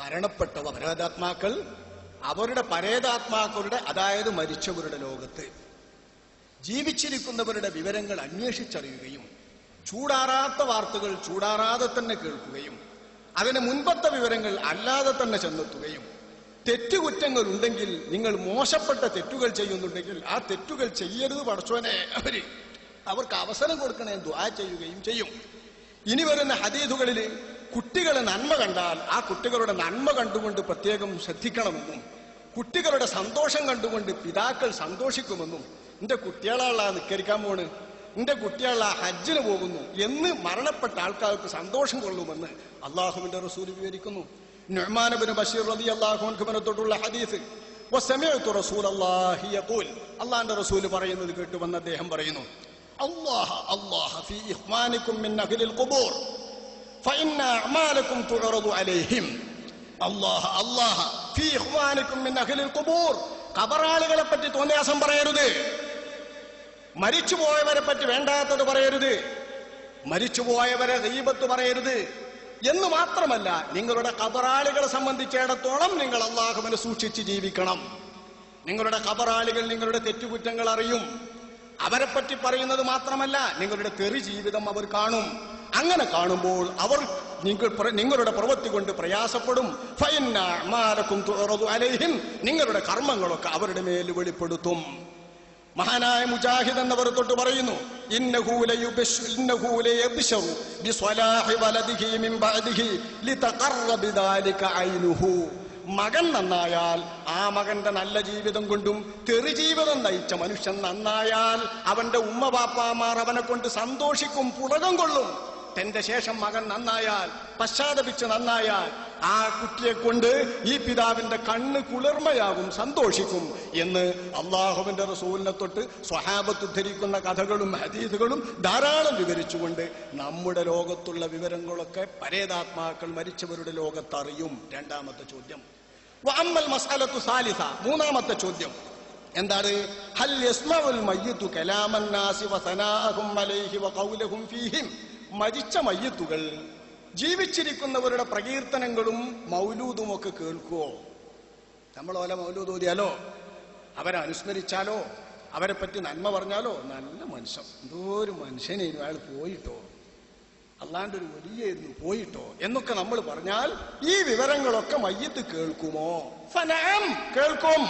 മരണപ്പെട്ട പരേതാത്മാക്കൾ അവരുടെ പരേതാത്മാക്കളുടെ, അതായത് മരിച്ചവരുടെ ലോകത്ത് ജീവിച്ചിരിക്കുന്നവരുടെ വിവരങ്ങൾ അന്വേഷിച്ചറിയുകയും ചൂടാറാത്ത വാർത്തകൾ ചൂടാറാതെ തന്നെ കേൾക്കുകയും അതിന് മുൻപത്തെ വിവരങ്ങൾ അല്ലാതെ തന്നെ ചെന്നെത്തുകയും, തെറ്റുകുറ്റങ്ങൾ ഉണ്ടെങ്കിൽ, നിങ്ങൾ മോശപ്പെട്ട തെറ്റുകൾ ചെയ്യുന്നുണ്ടെങ്കിൽ ആ തെറ്റുകൾ ചെയ്യരുത് പടച്ചോനെ, അവർക്ക് അവസരം കൊടുക്കണേ ദുആ ചെയ്യുകയും ചെയ്യും. ഇനി വരുന്ന ഹദീസുകളിൽ കുട്ടികളെ നന്മ കണ്ടാൽ ആ കുട്ടികളുടെ നന്മ കണ്ടുകൊണ്ട് പ്രത്യേകം ശ്രദ്ധിക്കണമെന്നും, കുട്ടികളുടെ സന്തോഷം കണ്ടുകൊണ്ട് പിതാക്കൾ സന്തോഷിക്കുമെന്നും, എന്റെ കുട്ടികളാളാ നിക്കരിക്കാൻ പോണ്, എന്റെ കുട്ടികളാ ഹജ്ജിന് പോകുന്നു എന്ന് മരണപ്പെട്ട ആൾക്കാർക്ക് സന്തോഷം കൊള്ളുമെന്ന് അള്ളാഹുവിന്റെ റസൂൽ വിവരിക്കുന്നു. നുഅ്മാൻ ഇബ്നു ബശീർ റളിയല്ലാഹു അൻഹുവിനെ തൊട്ടുള്ള ഹദീസ്, വസമിഅതു റസൂലല്ലാഹി യഖൂൽ, അല്ലാഹുവിന്റെ റസൂൽ പറയുന്നത് കേട്ടുവന്ന് അദ്ദേഹം പറയുന്നു, അല്ലാഹ അല്ലാഹ ഫീ ഇഖ്വാനികും മിൻ അഹ്ലിൽ ഖുബൂർ ഫഇന്ന അഅമാലകും തുഅറദു അലൈഹിം. അല്ലാഹ അല്ലാഹ ഫീ ഇഖ്വാനികും മിൻ അഹ്ലിൽ ഖുബൂർ, ഖബറാളികളെ പറ്റി തോന്നിയാസം പറയരുത്, മരിച്ചുപോയവരെ പറ്റി വേണ്ടാത്തത് പറയരുത്, മരിച്ചുപോയവരെ ഗീബത്ത് പറയരുത് എന്ന് മാത്രമല്ല, നിങ്ങളുടെ ഖബറാളികളെ സംബന്ധിച്ചിടത്തോളം നിങ്ങൾ അല്ലാഹുവിനെ സൂക്ഷിച്ച് ജീവിക്കണം. നിങ്ങളുടെ ഖബറാളികൾ നിങ്ങളുടെ തെറ്റുകുറ്റങ്ങൾ അറിയും, അവരെ പറ്റി പറയുന്നത് മാത്രമല്ല നിങ്ങളുടെ തെറി ജീവിതം അവർ കാണും. അങ്ങനെ കാണുമ്പോൾ അവർ നിങ്ങളുടെ പ്രവൃത്തി കൊണ്ട് പ്രയാസപ്പെടും. ഫഇന്ന അഅ്മാലകും തുഅറദു അലൈഹിം, നിങ്ങളുടെ കർമ്മങ്ങളൊക്കെ അവരുടെ മേൽ വെളിപ്പെടുത്തും. മഹാനായ മുജാഹിദ് എന്നവർ തൊട്ട് പറയുന്നു, ഇന്നഹു ലയബ്ശറു ബിസ്വലാഹി വലദിഹി മിൻ ബഅദിഹി ലിതഖറ ബിദാലിക ഐനുഹു. മകൻ നന്നായാൽ ആ മകന്റെ നല്ല ജീവിതം കൊണ്ടും തെറി ജീവിതം നയിച്ച മനുഷ്യൻ നന്നായാൽ അവന്റെ ഉമ്മ ബാപ്പാമാർ അവനെ കൊണ്ട് സന്തോഷിക്കും, പുളകം കൊള്ളും. തന്റെ ശേഷം മകൻ നന്നായാൽ, പശ്ചാത്തപിച്ച് നന്നായാൽ ആ കുട്ടിയെ കൊണ്ട് ഈ പിതാവിന്റെ കണ്ണ് കുളിർമയാകും, സന്തോഷിക്കും എന്ന് അള്ളാഹുവിന്റെ റസൂലിനെ തൊട്ട് സ്വഹാബത്ത് ഉദ്ധരിക്കുന്ന കഥകളും ഹദീസുകളും ധാരാളം വിവരിച്ചുകൊണ്ട് നമ്മുടെ ലോകത്തുള്ള വിവരങ്ങളൊക്കെ പരേതാത്മാക്കൾ മരിച്ചവരുടെ ലോകത്തറിയും. രണ്ടാമത്തെ ചോദ്യം. വഅമ്മൽ മസ്അലത്തു സാലിസ, മൂന്നാമത്തെ ചോദ്യം എന്താണ്? ഹൽ യസ്മഉൽ മയ്യിതു കലാമൻ നാസി വസനാഅഹും അലൈഹി വഖൗലഹും ഫീഹിം. മരിച്ച മയ്യത്തുകൾ ജീവിച്ചിരിക്കുന്നവരുടെ പ്രകീർത്തനങ്ങളും മൗലൂദും ഒക്കെ കേൾക്കുവോ? നമ്മൾ ഓല മൗലൂദ് ഓതിയാലോ അവരെ അനുസ്മരിച്ചാലോ അവരെ പറ്റി നന്മ പറഞ്ഞാലോ നല്ല മനുഷ്യൻ, എന്തോ ഒരു മനുഷ്യനായിരുന്നു അയാൾ പോയിട്ടോ, അല്ലാണ്ട് ഒരു വലിയായിരുന്നു പോയിട്ടോ എന്നൊക്കെ നമ്മൾ പറഞ്ഞാൽ ഈ വിവരങ്ങളൊക്കെ മയ്യത്ത് കേൾക്കുമോ? ഫനഅം, കേൾക്കും.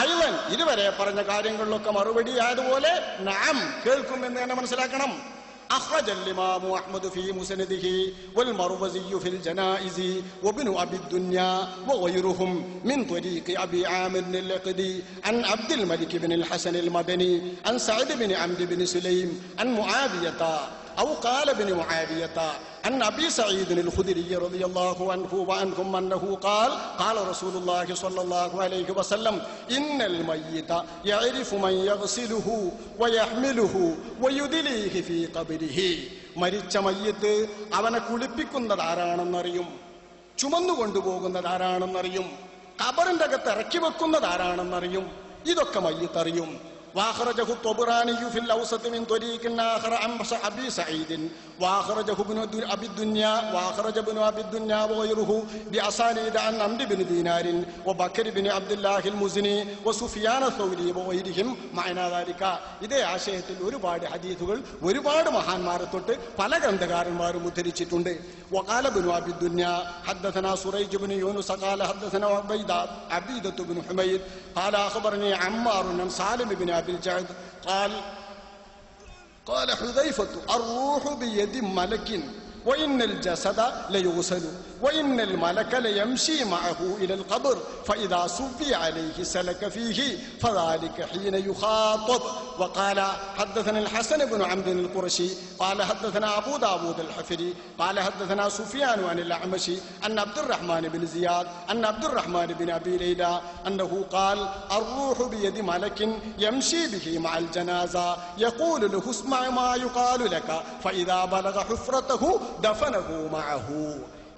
അയ്വൻ, ഇതുവരെ പറഞ്ഞ കാര്യങ്ങളിലൊക്കെ മറുപടി ആയതുപോലെ നഅം, കേൾക്കും എന്ന് തന്നെ മനസ്സിലാക്കണം. أخرج الإمام أحمد في مسنده والمروزي في الجنائز وابن أبي الدنيا وغيرهم من طريق أبي عامر اللقدي عن عبد الملك بن الحسن المدني عن سعد بن عمرو بن سليم عن معاوية أو قال ابن معاوية عن أبي سعيد الخدري رضي الله عنه وعنهم أنه قال قال رسول الله صلى الله عليه وسلم إن الميت يعرف من يغسله ويحمله ويدليه في قبره. മരിച്ച മയ്യത്ത് അവനെ കുളിപ്പിക്കുന്നതാരാണെന്നറിയും, ചുമന്നു കൊണ്ടുപോകുന്നതാരാണെന്നറിയും, ഖബറിന്റെ അകത്ത് ഇറക്കി വെക്കുന്നതാരാണെന്നറിയും. ഇതൊക്കെ മയ്യത്തറിയും. واخرجه الطبراني في الاوسط من طريق اخر عن ابي سعيد واخرجه ابن ابي الدنيا وغيره باسانيد عن عمرو بن دينار وبكر بن عبد الله المزني وسفيان الثوري وغيرهم معنى ذلك. ഇതേ ആശയത്തിൽ ഒരുപാട് ഹദീസുകൾ ഒരുപാട് മഹാന്മാരെ തൊട്ട് പല ഗ്രന്ഥകാരന്മാരും ഉദ്ധരിച്ചിട്ടുണ്ട്. وقال ابن ابي الدنيا حدثنا سريج بن يونس قال حدثنا عبيدة بن حميد قال اخبرني عمار بن سالم بن أبي الجعد قال حذيفة الروح بيد ملك وإن الجسد ليغسل وإن الملك ليمشي معه إلى القبر فإذا صفي عليه سلك فيه فذلك حين يخاطب. وقال حدثنا الحسن بن عمرو القرشي قال حدثنا أبو داود الحفري قال حدثنا سفيان عن الأعمش أن عبد الرحمن بن زياد أن عبد الرحمن بن أبي ليلى أنه قال الروح بيد ملك يمشي به مع الجنازة يقول له اسمع ما يقال لك فإذا بلغ حفرته دفنه معه.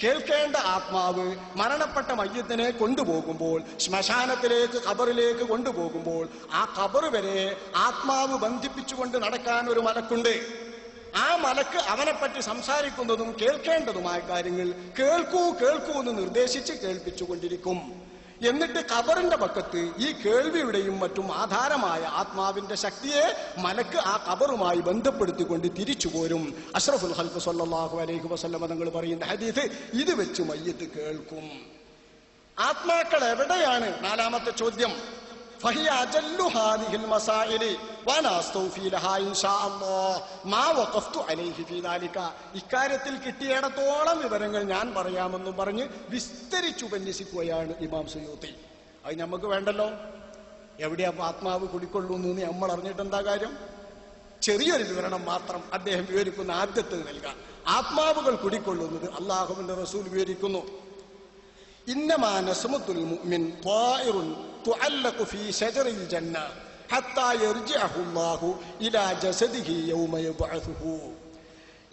കേൾക്കേണ്ട ആത്മാവ് മരണപ്പെട്ട മയ്യത്തിനെ കൊണ്ടുപോകുമ്പോൾ, ശ്മശാനത്തിലേക്ക് ഖബറിലേക്ക് കൊണ്ടുപോകുമ്പോൾ ആ ഖബർ വരെ ആത്മാവ് ബന്ധിപ്പിച്ചുകൊണ്ട് നടക്കാൻ ഒരു മലക്കുണ്ട്. ആ മലക്ക് അവനെപ്പറ്റി സംസാരിക്കുന്നതും കേൾക്കേണ്ടതുമായ കാര്യങ്ങൾ കേൾക്കൂ കേൾക്കൂ എന്ന് നിർദ്ദേശിച്ച് കേൾപ്പിച്ചുകൊണ്ടിരിക്കും. എന്നിട്ട് ഖബറിന്റെ പക്കത്ത് ഈ കേൾവിയുടെയും മറ്റും ആധാരമായ ആത്മാവിന്റെ ശക്തിയെ മലക്ക് ആ ഖബറുമായി ബന്ധപ്പെടുത്തിക്കൊണ്ട് തിരിച്ചു പോരും. അഷ്റഫുൽ ഖൽഖ് സ്വല്ലല്ലാഹു അലൈഹി വസല്ലം തങ്ങൾ പറയുന്ന ഹദീസ് ഇത് വെച്ച് മയ്യത്ത് കേൾക്കും. ആത്മാക്കൾ എവിടെയാണ്? നാലാമത്തെ ചോദ്യം. فهي أجل هذه المسائل وأنا أستوفي لها إن شاء الله ما وقفت عليه في ذلك. ഇക്കാര്യത്തിൽ കിട്ടിയിടത്തോളം വിവരങ്ങൾ ഞാൻ പറയാമെന്നും പറഞ്ഞ് വിസ്തരിച്ചുപന്യസിക്കുകയാണ് ഇമാം സുയൂത്തി. അത് നമുക്ക് വേണ്ടല്ലോ. എവിടെയാ ആത്മാവ് കുടിക്കൊള്ളുന്നു എന്ന് നമ്മൾ അറിഞ്ഞിട്ട് എന്താ കാര്യം? ചെറിയൊരു വിവരണം മാത്രം അദ്ദേഹം വിവരിക്കുന്ന ആദ്യത്തെ നൽകാം. ആത്മാവുകൾ കുടിക്കൊള്ളുന്നത് അല്ലാഹുവിന്റെ റസൂൽ വിവരിക്കുന്നു. إنما نسمة المؤمن طائر تعلق في شجر الجنة حتى يرجعه الله إلى جسده يوم يبعثه.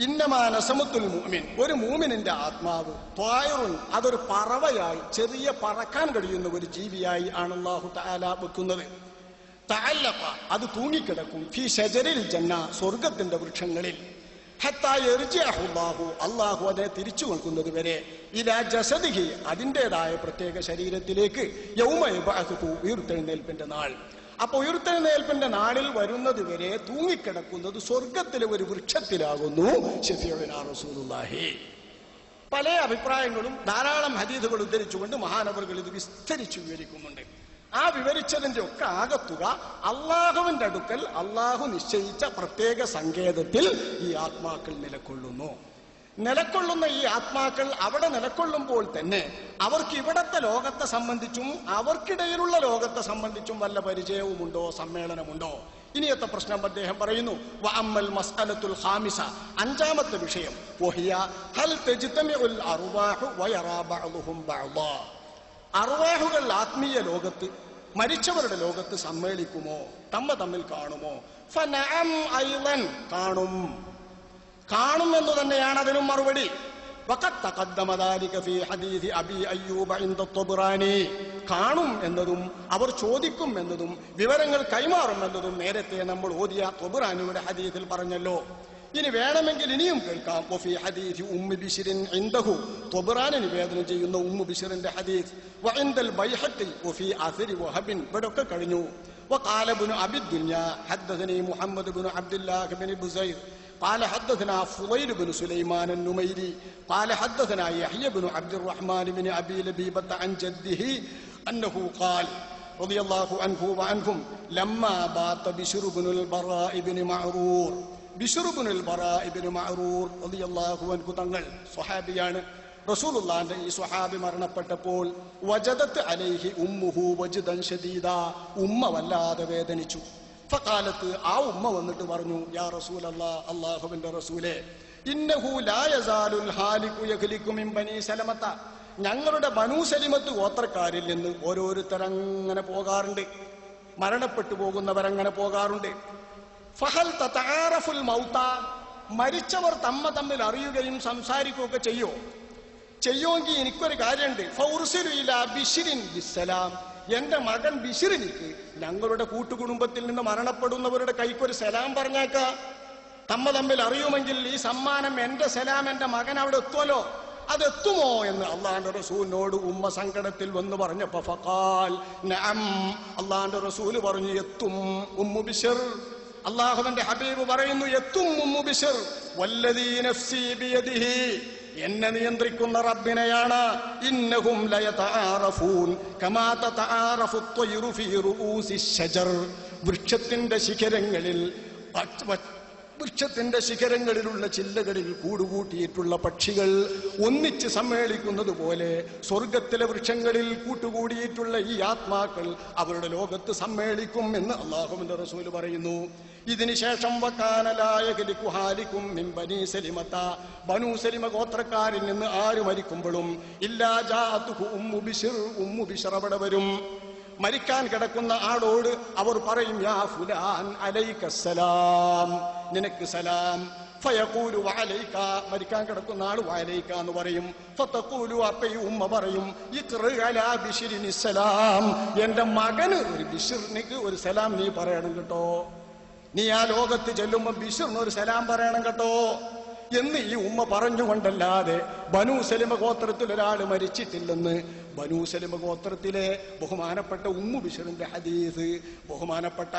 إنما نسمة المؤمن, ഒരു മൂമിനിന്റെ ആത്മാവ് ത്വായിറുൻ, അതൊരു പറവയായി, ചെറിയ പറക്കാൻ കഴിയുന്ന ഒരു ജീവിയായി ആണ് അല്ലാഹു തആല വെക്കുന്നത്. തഅല്ലഖ, അത് തൂങ്ങിക്കിടക്കും, ഫി ഷജറിൽ ജന്ന, സ്വർഗത്തിന്റെ വൃക്ഷങ്ങളിൽ. അള്ളാഹു അതിനെ തിരിച്ചു കൊടുക്കുന്നത് വരെ ഇലാ ജസദിഹി, അതിൻ്റെതായ പ്രത്യേക ശരീരത്തിലേക്ക്, യൗമ യബ്അസുഹു, ഉയർത്തെഴുന്നേൽപ്പിന്റെ നാൾ. അപ്പൊ ഉയർത്തെഴുന്നേൽപ്പിന്റെ നാളിൽ വരുന്നത് വരെ തൂങ്ങിക്കിടക്കുന്നത് സ്വർഗത്തിലെ ഒരു വൃക്ഷത്തിലാകുന്നു. ശഫീഉനാ റസൂലുള്ളാഹി. പല അഭിപ്രായങ്ങളും ധാരാളം ഹദീസുകൾ ഉദ്ധരിച്ചുകൊണ്ട് മഹാനവറുകൾ ഇത് വിസ്തരിച്ചു വിവരിക്കുന്നുണ്ട്. ആ വിവരിച്ചതിന്റെ ഒക്കെ ആകത്തുക അള്ളാഹുവിന്റെ അടുക്കൽ അള്ളാഹു നിശ്ചയിച്ച പ്രത്യേക സങ്കേതത്തിൽ ഈ ആത്മാക്കൾ നിലകൊള്ളുന്നു. നിലകൊള്ളുന്ന ഈ ആത്മാക്കൾ അവിടെ നിലകൊള്ളുമ്പോൾ തന്നെ അവർക്ക് ഇവിടത്തെ ലോകത്തെ സംബന്ധിച്ചും അവർക്കിടയിലുള്ള ലോകത്തെ സംബന്ധിച്ചും വല്ല പരിചയവുമുണ്ടോ, സമ്മേളനമുണ്ടോ? ഇനിയത്തെ പ്രശ്നം അദ്ദേഹം പറയുന്നു. വഅമ്മൽ മസ്അലത്തുൽ ഖാമിസ, അഞ്ചാമത്തെ വിഷയം, വഹിയ ഹൽ തജ്തമിഉൽ അർവാഹു വയറാ ബഅ്ദുഹും ബഅ്ദാ. അർവാഹുകൾ ആത്മീയ ലോകത്ത്, മരിച്ചവരുടെ ലോകത്ത് സമ്മേളിക്കുമോ, തമ്മിൽ കാണുമോ? ഫനഅം അയ്ളൻ, കാണും എന്ന് തന്നെയാണ് അതിനും മറുപടി. വഖദ് തഖദ്ദമ ദാലിക ഫീ ഹദീസ് അബീ അയ്യൂബ ഇൻദ ത്വബ്റാനി. കാണും എന്നതും അവർ ചോദിക്കും എന്നതും വിവരങ്ങൾ കൈമാറും എന്നതും നേരത്തെ നമ്മൾ ഓതിയ ത്വബ്റാനിയുടെ ഹദീസിൽ പറഞ്ഞല്ലോ. ഇനി വേണമെങ്കിൽ ഇനിയും കേൾക്കാം. വഫീ ഹദീസ് ഉമ്മു ബിശ്റിൻ ഇൻദഹു, ത്വബ്റാനി നിവേദനം ചെയ്യുന്ന ഉമ്മു ബിശ്റിന്റെ ഹദീസ്. വഇൻദൽ ബൈഹഖി വഫീ അസ്രി വഹബിൻ, ഇവിടൊക്കെ കഴിഞ്ഞു. وقال ابن أبي الدنيا حدثني محمد بن عبد الله بن بزير قال حدثنا فضيل بن سليمان النميري قال حدثنا يحيى بن عبد الرحمن بن أبي لبيبة عن جده أنه قال رضي الله عنه وعنهم لما بات بشر بن البراء بن معرور بشر بن البراء بن معرور رضي الله عنه തങ്ങൾ സ്വഹാബിയാണ്. റസൂലുള്ളാഹിന്റെ ഈ സ്വഹാബി മരണപ്പെട്ടപ്പോൾ വജദത്ത് അലൈഹി ഉമ്മുഹു വജ്ദൻ ശദീദ, ഉമ്മ വല്ലാതെ വേദനിച്ചു. ഫഖാലത്ത്, ആ ഉമ്മ വന്നിട്ട് പറഞ്ഞു, യാ റസൂലല്ലാഹ്, അല്ലാഹുവിന്റെ റസൂലേ, ഇന്നഹു ലാ യസാലുൽ ഹാലികു യഖ്ലികു മിൻ ബനി സലമത, ഞങ്ങളുടെ ബനൂ സലിമത്ത് ഗോത്രക്കാരിൽ നിന്ന് ഓരോരുത്തരങ്ങനെ പോകാറുണ്ട്, മരണപ്പെട്ടു പോകുന്നവരങ്ങനെ പോകാറുണ്ട്. ഫഹൽ തതആറഫുൽ മൗത, മരിച്ചവർ തമ്മിൽ അറിയുകയും സംസാരിക്കുകയൊക്കെ ചെയ്യുമെങ്കിൽ എനിക്കൊരു കാര്യമുണ്ട്. ഫൗർസിലു ഇലാ ബിശ്രിൻ ബിസ്സലാം, എന്റെ മകൻ ബിശ്രിനിക്ക് ഞങ്ങളുടെ കൂട്ടുകുടുംബത്തിൽ നിന്ന് മരണപ്പെടുന്നവരുടെ കൈക്കൊരു സലാം പറഞ്ഞേക്ക. തമ്മിൽ അറിയുമെങ്കിൽ ഈ സമ്മാനം, എന്റെ സലാം എന്റെ മകൻ അവിടെ എത്തുമല്ലോ, അതെത്തുമോ എന്ന് അള്ളാന്റെ റസൂലിനോട് ഉമ്മ സങ്കടത്തിൽ വന്ന് പറഞ്ഞപ്പോ ഫഖാൽ നഅം, അള്ളാന്റെ റസൂല് പറഞ്ഞു, എത്തും ഉമ്മു ബിശ്ർ. അള്ളാഹുവിന്റെ ഹബീബ് പറയുന്നു, എത്തും ഉമ്മു ബിശ്ർ. വല്ലദീ നഫ്സി ബിയദിഹി, എന്നെ നിയന്ത്രിക്കുന്ന റബ്ബിനെയാണ്. ഇന്നഹും ലയതആറഫൂൻ കമാ തതആറഫു ത്വയ്റു ഫീ റൂസിശ് ശജർ, വൃക്ഷത്തിന്റെ ശിഖരങ്ങളിലുള്ള ചില്ലകളിൽ കൂടുകൂട്ടിയിട്ടുള്ള പക്ഷികൾ ഒന്നിച്ച് സമ്മേളിക്കുന്നത് പോലെ സ്വർഗത്തിലെ വൃക്ഷങ്ങളിൽ കൂട്ടുകൂടിയിട്ടുള്ള ഈ ആത്മാക്കൾ അവരുടെ ലോകത്ത് സമ്മേളിക്കും എന്ന് അല്ലാഹുവിന്റെ റസൂല് പറയുന്നു. ഇതിനുശേഷം ബനൂ സലിമ ഗോത്രക്കാരിൽ നിന്ന് ആര് മരിക്കുമ്പോഴും ഇല്ലാ ജാഅതുഹു ഉമ്മു ബിശ്ർ അവിടെ വരും. മരിക്കാൻ കിടക്കുന്ന ആളോട് അവർ പറയും, യാ ഫുലാൻ അലൈക്കസ്സലാം, നിനക്ക് സലാം. ഫയഖൂലു വഅലൈക, മരിക്കാൻ കിടക്കുന്ന ആൾ വഅലൈക എന്ന് പറയും. ഫതഖൂലു, അപ്പോൾ ഈ ഉമ്മ പറയും, ഇഖ്റ അലാ ബിശ്രിനിസ്സലാം, എന്റെ മകന് ഒരു ബിശ്റിനിക്ക് ഒരു സലാം നീ പറയണം കേട്ടോ, നീ ആ ലോകത്ത് ചെല്ലുമ്പോൾ ബിശ്റിന് ഒരു സലാം പറയണം കേട്ടോ എന്ന് ഈ ഉമ്മ പറഞ്ഞുകൊണ്ടല്ലാതെ ബനൂ സലിമ ഗോത്രത്തിൽ ഒരാൾ മരിച്ചിട്ടില്ലെന്ന് ബനൂ സലിമ ഗോത്രത്തിലെ ബഹുമാനപ്പെട്ട ഉമ്മു ബിശ്റിന്റെ ഹദീസ് ബഹുമാനപ്പെട്ട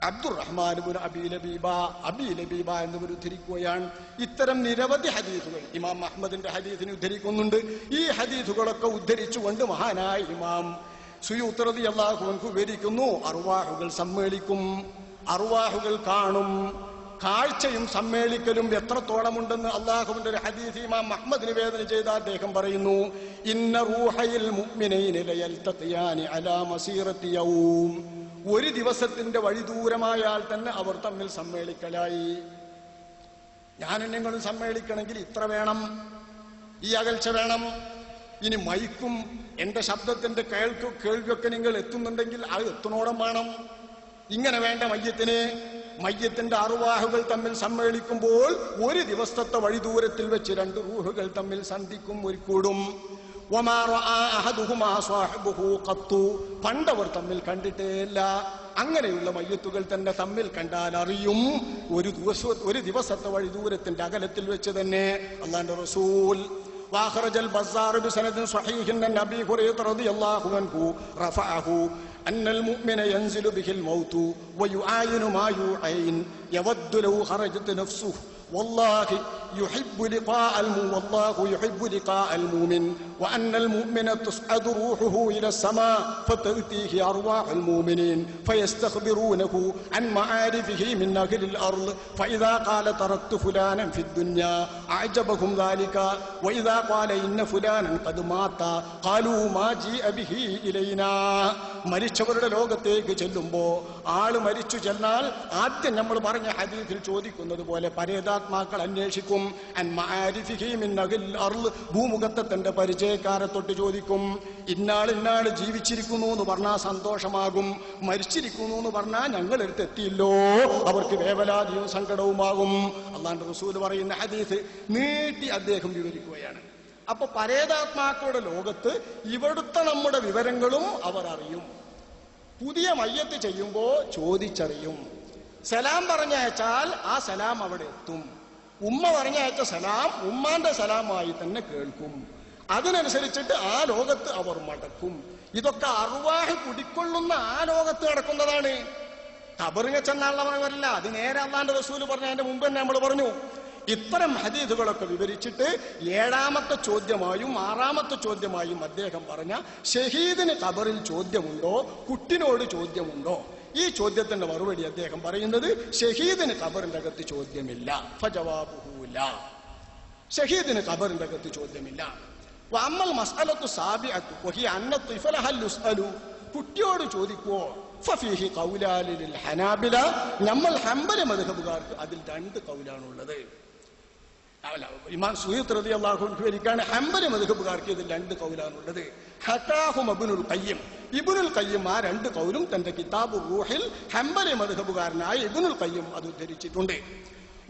അബ്ദുറഹ്മാൻ ഇബ്നു അബീ ലബീബ എന്നിവർ ഉദ്ധരിക്കുകയാണ്. ഇത്തരം നിരവധി ഹദീസുകൾ ഇമാം അഹ്മദിന്റെ ഹദീസിനെ ഉദ്ധരിക്കുന്നുണ്ട്. ഈ ഹദീസുകളൊക്കെ ഉദ്ധരിച്ചുകൊണ്ട് മഹാനായ ഇമാം സുയൂത്ത് റളിയല്ലാഹു അൻഹു വിവരിക്കുന്നു, അർവാഹുകൾ സമ്മേളിക്കും, അർവാഹുകൾ കാണും. കാഴ്ചയും സമ്മേളിക്കലും എത്രത്തോളമുണ്ടെന്ന് അള്ളാഹുവിന്റെ ഒരു ഹദീസ് ഇമാം അഹ്മദ് നിവേദനം ചെയ്ത അദ്ദേഹം പറയുന്നു, ഇന്ന റൂഹയിൽ മുഅ്മിനൈന ലയൽതഖിയാനി അലാ മസീറത്തി യൗം, ഒരു ദിവസത്തിന്റെ വഴി ദൂരമായാൽ തന്നെ അവർ തമ്മിൽ സമ്മേളിക്കലായി. ഞാനും നിങ്ങളും സമ്മേളിക്കണമെങ്കിൽ ഇത്ര വേണം, ഈ അകൽച്ച വേണം. ഇനി മൈക്കും എന്റെ ശബ്ദത്തിന്റെ കേൾവിയൊക്കെ നിങ്ങൾ എത്തുന്നുണ്ടെങ്കിൽ അത് എത്തുന്നോളം വേണം. ഇങ്ങനെ വേണ്ട മയ്യത്തിന്റെ അർവാഹുകൾ തമ്മിൽ സമ്മേളിക്കുമ്പോൾ ഒരു ദിവസത്തെ വഴി ദൂരത്തിൽ വെച്ച് രണ്ട് റൂഹുകൾ തമ്മിൽ സന്ധിക്കും, ഒരുക്കൂടും. പണ്ടവർ തമ്മിൽ കണ്ടിട്ടേയില്ല. അങ്ങനെയുള്ള മയ്യത്തുകൾ തന്നെ തമ്മിൽ കണ്ടാൽ അറിയും, ഒരു ദിവസത്തെ വഴി ദൂരത്തിന്റെ അകലത്തിൽ വെച്ച് തന്നെ. അല്ലാഹുവിന്റെ റസൂൽ وأخرج البزار بسند صحيح أن أبي هريرة رضي الله عنه رفعه أن المؤمن ينزل به الموت ويعاين ما يعين يود لو خرجت نفسه والله يحب لقاء المؤمن وأن المؤمن تصعد روحه إلى السماء فتأتيه أرواح المؤمنين فيستخبرونه عن معارفه من أهل الأرض فإذا قال تركت فلانا في الدنيا أعجبهم ذلك وإذا قال إن فلانا قد مات قالوا ما جيء به إلينا. മരിച്ചവരുടെ ലോകത്തേക്ക് ചെല്ലുമ്പോ ആള് മരിച്ചു ചെന്നാൽ ആദ്യം നമ്മൾ പറഞ്ഞ ഹദീസിൽ ചോദിക്കുന്നത് പോലെ പരേതാത്മാക്കൾ അന്വേഷിക്കും. ഭൂമുഖത്തെ തന്റെ പരിചയക്കാരെ തൊട്ട് ചോദിക്കും. ഇന്നാള് ജീവിച്ചിരിക്കുന്നു എന്ന് പറഞ്ഞാൽ സന്തോഷമാകും, മരിച്ചിരിക്കുന്നു എന്ന് പറഞ്ഞാൽ ഞങ്ങളെടുത്ത് എത്തിയില്ലോ, അവർക്ക് വേവലാതിയും സങ്കടവുമാകും. അല്ലാഹുവിന്റെ റസൂൽ പറയുന്ന ഹദീസ് നീട്ടി അദ്ദേഹം വിവരിക്കുകയാണ്. അപ്പൊ പരേതാത്മാക്കളുടെ ലോകത്ത് ഇവിടുത്തെ നമ്മുടെ വിവരങ്ങളും അവർ അറിയും. പുതിയ മയ്യത്ത് ചെയ്യുമ്പോ ചോദിച്ചറിയും. സലാം പറഞ്ഞയച്ചാൽ ആ സലാം അവിടെ എത്തും. ഉമ്മ പറഞ്ഞയച്ച സലാം ഉമ്മാന്റെ സലാമായി തന്നെ കേൾക്കും. അതിനനുസരിച്ചിട്ട് ആ ലോകത്ത് അവർ മടക്കും. ഇതൊക്കെ അർവാഹ് കുടിക്കൊള്ളുന്ന ആ ലോകത്ത് നടക്കുന്നതാണ്. ഖബറിനെ ചെന്നാളവനെ വരില്ല. അത് നേരെ അള്ളാന്റെ റസൂല് പറഞ്ഞ അതിന്റെ മുമ്പ് തന്നെ നമ്മൾ പറഞ്ഞു. ഇത്തരം ഹദീസുകളൊക്കെ വിവരിച്ചിട്ട് 7ാമത്തെ ചോദ്യമായും 6ാമത്തെ ചോദ്യമായും അദ്ദേഹം പറഞ്ഞ ഷഹീദിന് ഖബറിൽ ചോദ്യമുണ്ടോ, കുട്ടിനോട് ചോദ്യമുണ്ടോ? ഈ ചോദ്യത്തിന്റെ മറുപടി അദ്ദേഹം പറയുന്നത് ഷഹീദിന് ഖബറിന്റെ അകത്ത് ചോദ്യമില്ല. ഫജവാബുഹു ലാ. ഷഹീദിന് ഖബറിന്റെ അകത്ത് ചോദ്യമില്ല. വഅമ്മൽ മസ്അലത്തു സാബിഅത്തു വഹി അന്ന ത്വിഫല ഹൽ യുസ്അലു. കുട്ടിയോട് ചോദിക്കുവോ? ഫഫീഹി ഖൗലാനി ലിൽ ഹനാബില. നമ്മൾ ഹംബലി മദ്ഹബുകാർക്ക് അതിൽ 2 കൗലാണുള്ളത്. ഇമാം സുയൂത്ത് റളിയല്ലാഹു അൻഹു വിവരിക്കുകയാണ് ഹംബലി മദ്ഹബുകാർക്ക് ഇതിൽ 2 കൗലാണുള്ളത്. ഹകാഹും ഇബ്നുൽ ഖയ്യിം. ഇബ്നുൽ ഖയ്യിം ആ 2 കൗലും തന്റെ കിതാബുർ റൂഹിൽ ഹംബലി മദ്ഹബുകാരനായ ഇബ്നുൽ ഖയ്യിം അത് ഉദ്ധരിച്ചിട്ടുണ്ട്.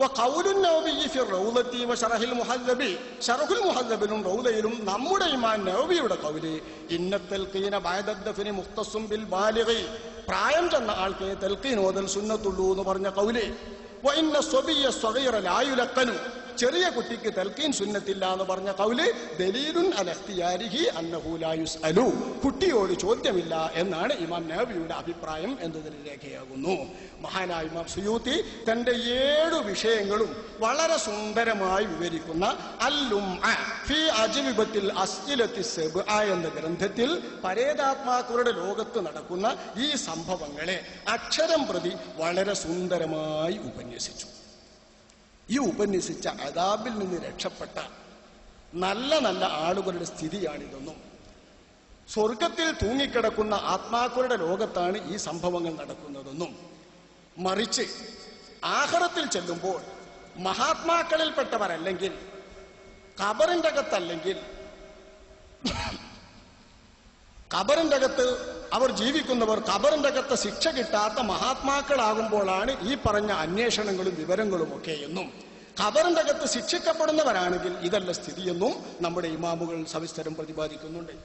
വഖൗലുൻ നവവി ഫി റൗളത്തി വശറഹുൽ മുഹദ്ദബി. ശറഹുൽ മുഹദ്ദബിലും റൗളയിലും നമ്മുടെ ഇമാം നവവിയുടെ കൗല് ഇന്ന തൽഖീന ബഅദ ദഫനി മുഖ്തസും ബിൽ ബാലിഗി. പ്രായം ചെന്ന ആൾക്ക് തൽഖീൻ ഓതൽ സുന്നത്തുള്ളൂ എന്ന് പറഞ്ഞ കൗല്. വഇന്ന സ്വബിയ സ്വഗീറ ലാ യുലഖനു. ചെറിയ കുട്ടിക്ക് തൽഖീൻ സുന്നത്തില്ല എന്ന് പറഞ്ഞ കൗല് ദലീലുൻ അല ഇഖ്തിയാരിഹി അന്നഹു ലാ യുസ്അലു. കുട്ടിയോട് ചോദ്യമില്ല എന്നാണ് ഇമാം നവവിയുടെ അഭിപ്രായം എന്നതിൽ രേഖയാകുന്നു. മഹാനായ ഇമാം സുയൂത്തി തന്റെ 7 വിഷയങ്ങളും വളരെ സുന്ദരമായി വിവരിക്കുന്ന അൽ-ലുംഅ ഫീ അജ്വിബത്തിൽ അസ്ഇലത്തി സബ്അ എന്ന ഗ്രന്ഥത്തിൽ പരേതാത്മാക്കളുടെ ലോകത്ത് നടക്കുന്ന ഈ സംഭവങ്ങളെ അക്ഷരം പ്രതി വളരെ സുന്ദരമായി ഉപന്യസിച്ചു. ഈ ഉപന്യസിച്ച അദാബിൽ നിന്ന് രക്ഷപ്പെട്ട നല്ല നല്ല ആളുകളുടെ സ്ഥിതിയാണിതൊന്നും. സ്വർഗത്തിൽ തൂങ്ങിക്കിടക്കുന്ന ആത്മാക്കളുടെ ലോകത്താണ് ഈ സംഭവങ്ങൾ നടക്കുന്നതെന്നും, മറിച്ച് ആഖിറത്തിൽ ചെല്ലുമ്പോൾ മഹാത്മാക്കളിൽപ്പെട്ടവരല്ലെങ്കിൽ, ഖബറിന്റെ അകത്തല്ലെങ്കിൽ, ഖബറിന്റെ അകത്ത് അവർ ജീവിക്കുന്നവർ ഖബറിന്റെ അകത്ത് ശിക്ഷ കിട്ടാത്ത മഹാത്മാക്കളാകുമ്പോഴാണ് ഈ പറഞ്ഞ അന്വേഷണങ്ങളും വിവരങ്ങളും ഒക്കെ എന്നും, ഖബറിന്റെ അകത്ത് ശിക്ഷിക്കപ്പെടുന്നവരാണെങ്കിൽ ഇതല്ല സ്ഥിതിയെന്നും നമ്മുടെ ഇമാമുകൾ സവിസ്തരം പ്രതിപാദിക്കുന്നുണ്ട്.